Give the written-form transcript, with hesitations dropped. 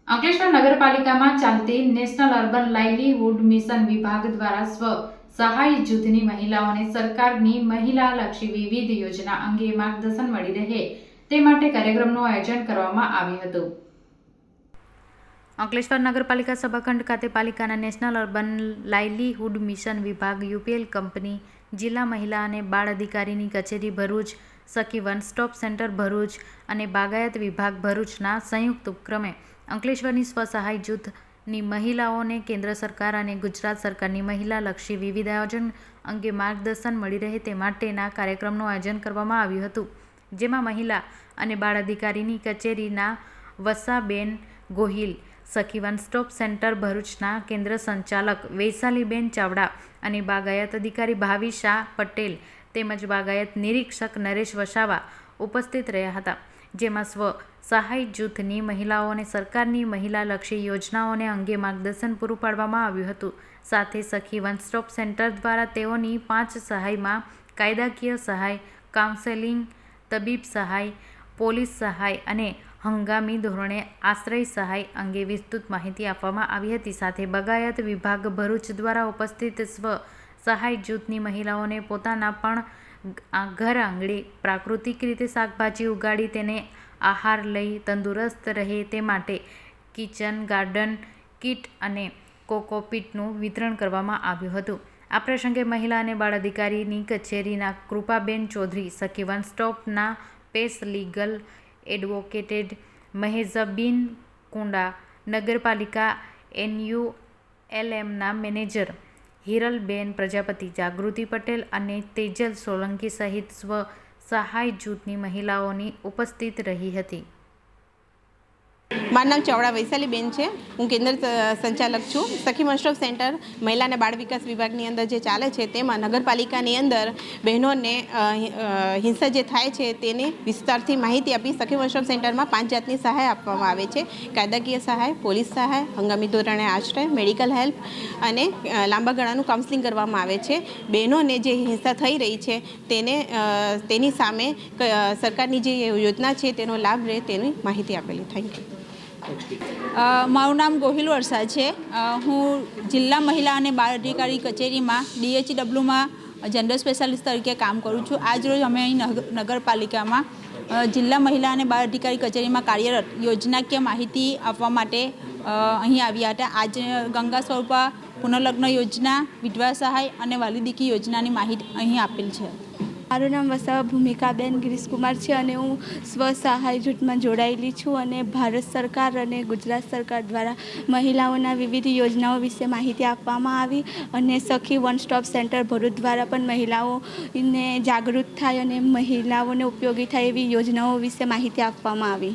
અંકલેશ્વર નગરપાલિકામાં ચાલતી national urban livelihood mission વિભાગ દ્વારા સ્વ સહાય જૂથની મહિલાઓને સરકારની મહિલાલક્ષી વિવિધ યોજના અંગે માર્ગદર્શન મળી રહે તે માટે કાર્યક્રમનું આયોજન કરવામાં આવ્યું હતું। અંકલેશ્વર નગરપાલિકા સભાખંડ ખાતે પાલિકાના નેશનલ અર્બન લાઇવલીહુડ મિશન વિભાગ યુપીએલ કંપની, જિલ્લા મહિલા અને બાળ અધિકારીની કચેરી ભરૂચ, સખી વન સ્ટોપ સેન્ટર ભરૂચ અને બાગાયત વિભાગ ભરૂચના સંયુક્ત ઉપક્રમે અંકલેશ્વરની સ્વસહાય જૂથની મહિલાઓને કેન્દ્ર સરકાર અને ગુજરાત સરકારની મહિલાલક્ષી વિવિધ આયોજન અંગે માર્ગદર્શન મળી રહે તે માટેના કાર્યક્રમનું આયોજન કરવામાં આવ્યું હતું, જેમાં મહિલા અને બાળ અધિકારીની કચેરીના વસાબેન ગોહિલ, સખી વન સ્ટોપ સેન્ટર ભરૂચના કેન્દ્ર સંચાલક વૈશાલીબેન ચાવડા અને બાગાયત અધિકારી ભાવિશા પટેલ તેમજ બાગાયત નિરીક્ષક નરેશ વસાવા ઉપસ્થિત રહ્યા હતા, જેમાં સ્વ સહાય જૂથની મહિલાઓને સરકારની મહિલાલક્ષી યોજનાઓને અંગે માર્ગદર્શન પૂરું પાડવામાં આવ્યું હતું। સાથે સખી વન સ્ટોપ સેન્ટર દ્વારા તેઓની 5 સહાયમાં કાયદાકીય સહાય, કાઉન્સેલિંગ, તબીબ સહાય, પોલીસ સહાય અને હંગામી ધોરણે આશ્રય સહાય અંગે વિસ્તૃત માહિતી આપવામાં આવી હતી। સાથે બાગાયત વિભાગ ભરૂચ દ્વારા ઉપસ્થિત સ્વ સહાય જૂથની મહિલાઓને પોતાના પણ ઘર આંગણે પ્રાકૃતિક રીતે શાકભાજી ઉગાડી તેને આહાર લઈ તંદુરસ્ત રહે તે માટે કિચન ગાર્ડન કીટ અને કોકોપીટનું વિતરણ કરવામાં આવ્યું હતું। આ પ્રસંગે મહિલા અને બાળ અધિકારીની કચેરીના કૃપાબેન ચૌધરી, સખી વન સ્ટોપના પેસ લીગલ એડવોકેટેડ મહેઝબીન કુંડા, નગરપાલિકા NULMના મેનેજર હિરલબેન પ્રજાપતિ, જાગૃતિ પટેલ અને તેજલ સોલંકી સહિત સ્વ સહાય જૂથની મહિલાઓની ઉપસ્થિત રહી હતી। મારું નામ ચાવડા વૈશાલીબેન છે। હું કેન્દ્ર સંચાલક છું। સખી વન સ્ટોપ સેન્ટર મહિલા અને બાળ વિકાસ વિભાગની અંદર જે ચાલે છે તેમાં નગરપાલિકાની અંદર બહેનોને હિંસા જે થાય છે તેની વિસ્તારથી માહિતી આપી સખી વન સ્ટોપ સેન્ટરમાં 5 જાતની સહાય આપવામાં આવે છે। કાયદાકીય સહાય, પોલીસ સહાય, હંગામી ધોરણે આશ્રય, મેડિકલ હેલ્પ અને લાંબા ગાળાનું કાઉન્સેલિંગ કરવામાં આવે છે। બહેનોને જે હિંસા થઈ રહી છે તેની સામે સરકારની જે યોજના છે તેનો લાભ રહે તેની માહિતી આપેલી। Thank you. મારું નામ ગોહિલ વર્ષા છે। હું જિલ્લા મહિલા અને બાળ અધિકારી કચેરીમાં DHWમાં જનરલ સ્પેશિયાલિસ્ટ તરીકે કામ કરું છું। આજરોજ અમે અહીં નગરપાલિકામાં જિલ્લા મહિલા અને બાળ અધિકારી કચેરીમાં કાર્યરત યોજનાકીય માહિતી આપવા માટે અહીં આવ્યા હતા। આજે ગંગા સ્વરૂપા પુનર્લગ્ન યોજના, વિધવા સહાય અને વાલીદીકી યોજનાની માહિતી અહીં આપેલ છે। મારું નામ વસાવા ભૂમિકાબેન ગિરીશકુમાર છે અને હું સ્વ સહાય જૂથમાં જોડાયેલી છું અને ભારત સરકાર અને ગુજરાત સરકાર દ્વારા મહિલાઓના વિવિધ યોજનાઓ વિશે માહિતી આપવામાં આવી અને સખી વન સ્ટોપ સેન્ટર ભરૂચ દ્વારા પણ મહિલાઓને જાગૃત થાય અને મહિલાઓને ઉપયોગી થાય એવી યોજનાઓ વિશે માહિતી આપવામાં આવી।